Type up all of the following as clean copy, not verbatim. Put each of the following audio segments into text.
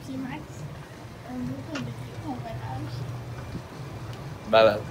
Puis Max, un beau qu'on décrit ton voyage. Malade.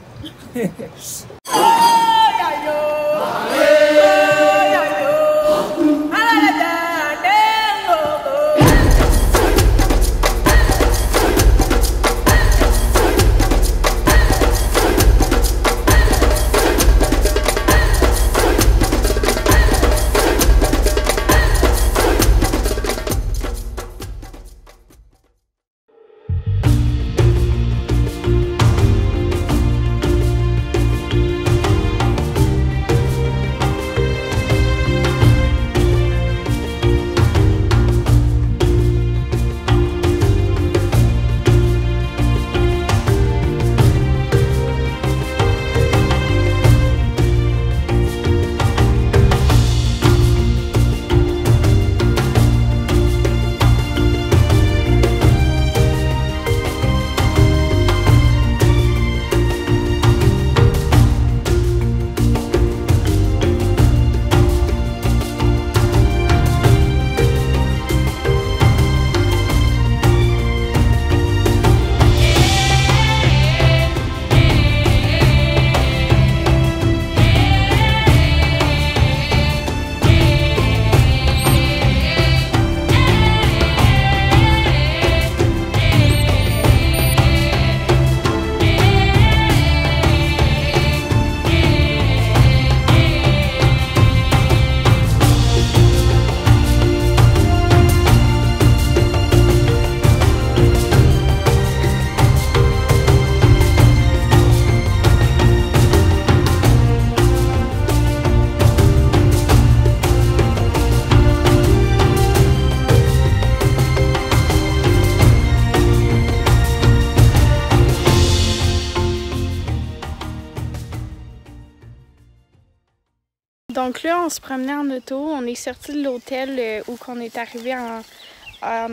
Donc là, on se promenait en auto. On est sorti de l'hôtel où on est arrivé en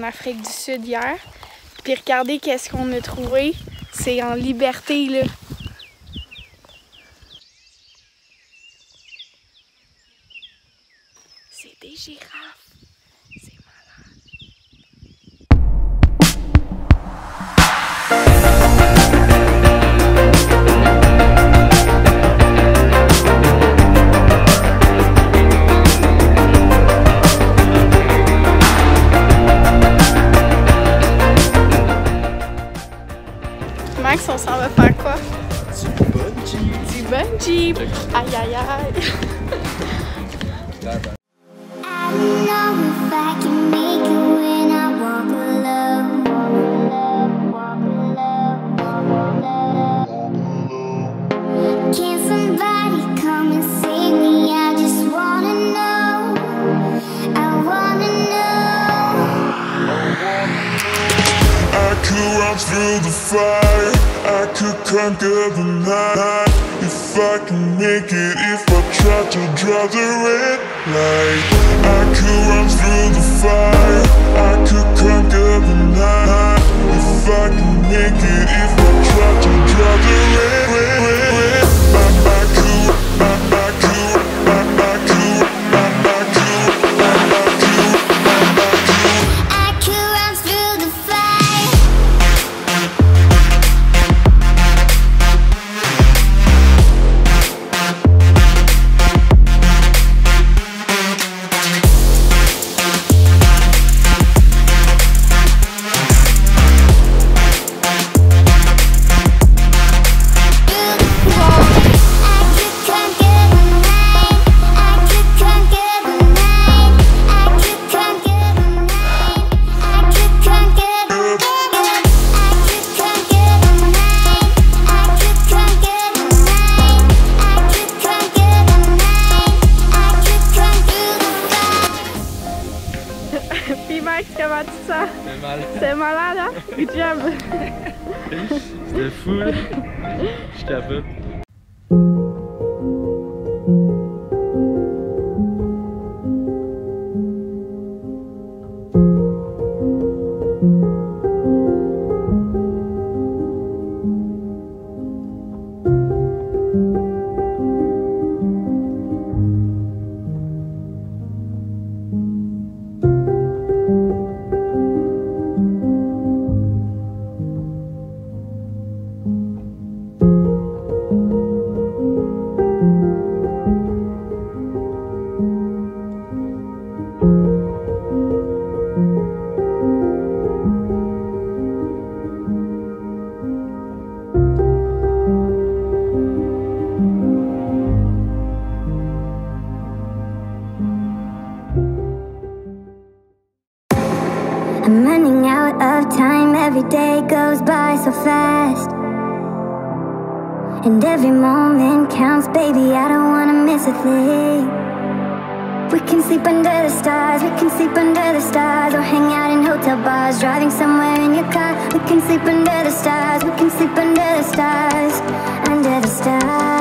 Afrique du Sud hier. Puis regardez qu'est-ce qu'on a trouvé. C'est en liberté, là. C'est des girafes. C'est malade. Max, on s'en va faire quoi? Du bungee. Du bungee. Aïe aïe aïe. I don't know if I can make it when I walk alone. Can somebody come and save me? I just wanna know. I wanna know. I could run through the fire, I could conquer the night. If I can make it, if I try to draw the red light. I could run through the fire, I could conquer the night. If I can make it, if I try to draw the red. I could, I could, I could, I could, I could run through the fire. Puis Max, comment tu sens? C'est malade. C'est malade, hein? Good job! C'était fou, là. Je capote. I'm running out of time, every day goes by so fast. And every moment counts, baby, I don't wanna miss a thing. We can sleep under the stars, we can sleep under the stars, or hang out in hotel bars, driving somewhere in your car. We can sleep under the stars, we can sleep under the stars, under the stars.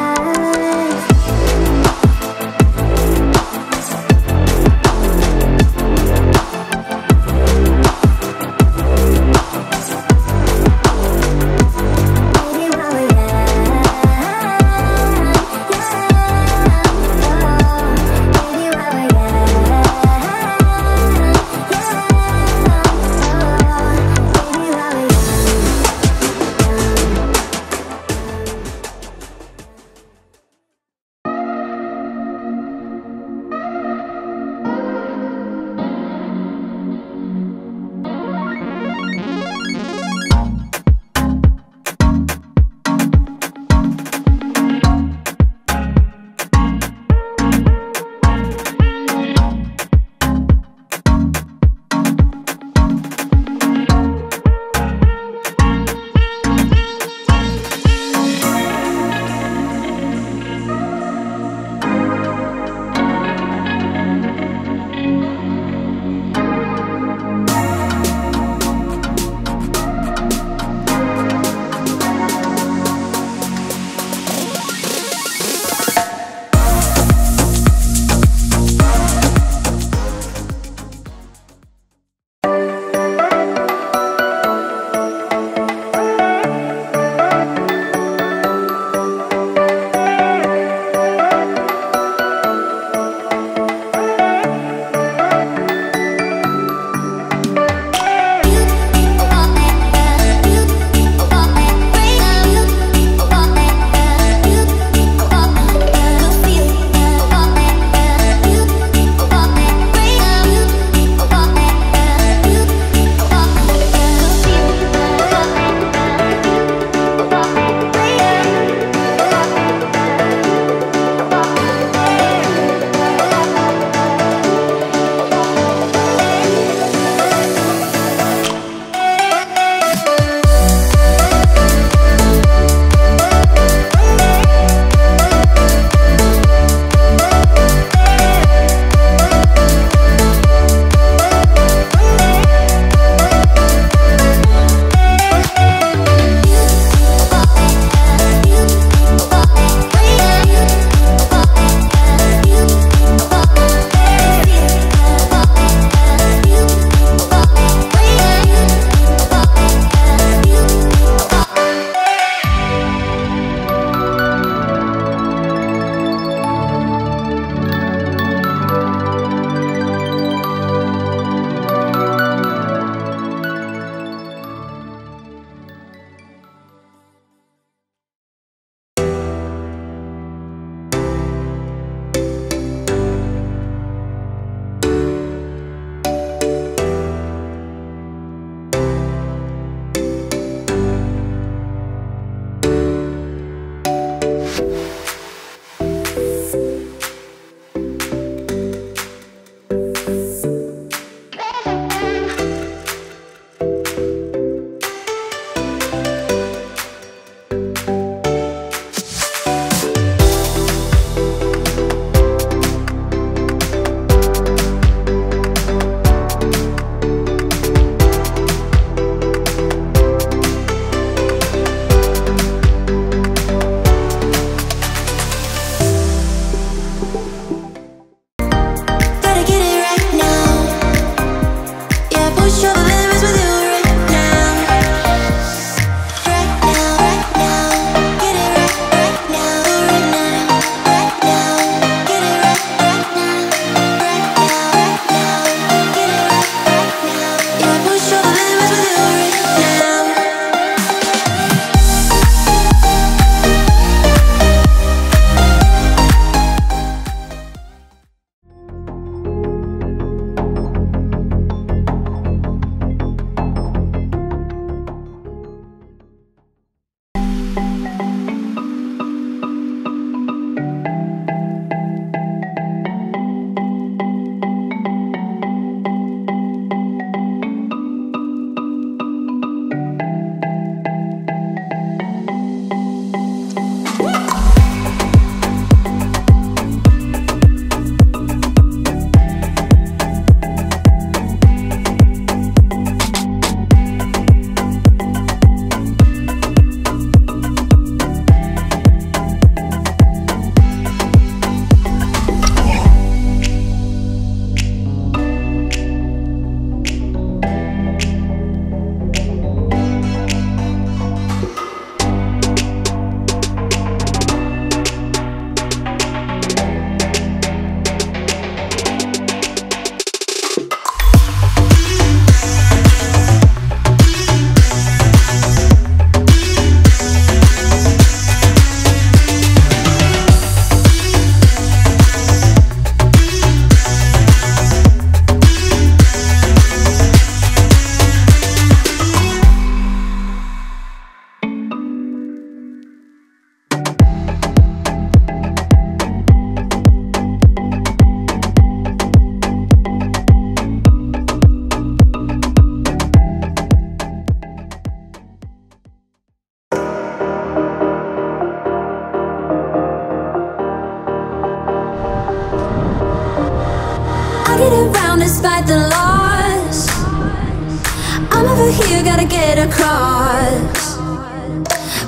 we're here, gotta get across.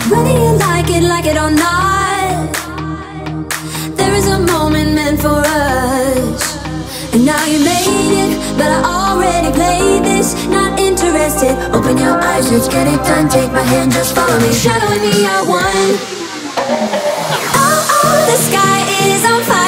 Whether you like it or not, there is a moment meant for us. And now you made it, but I already played this. Not interested, open your eyes, let's get it done. Take my hand, just follow me, shadowing me, I won. Oh, oh, the sky is on fire.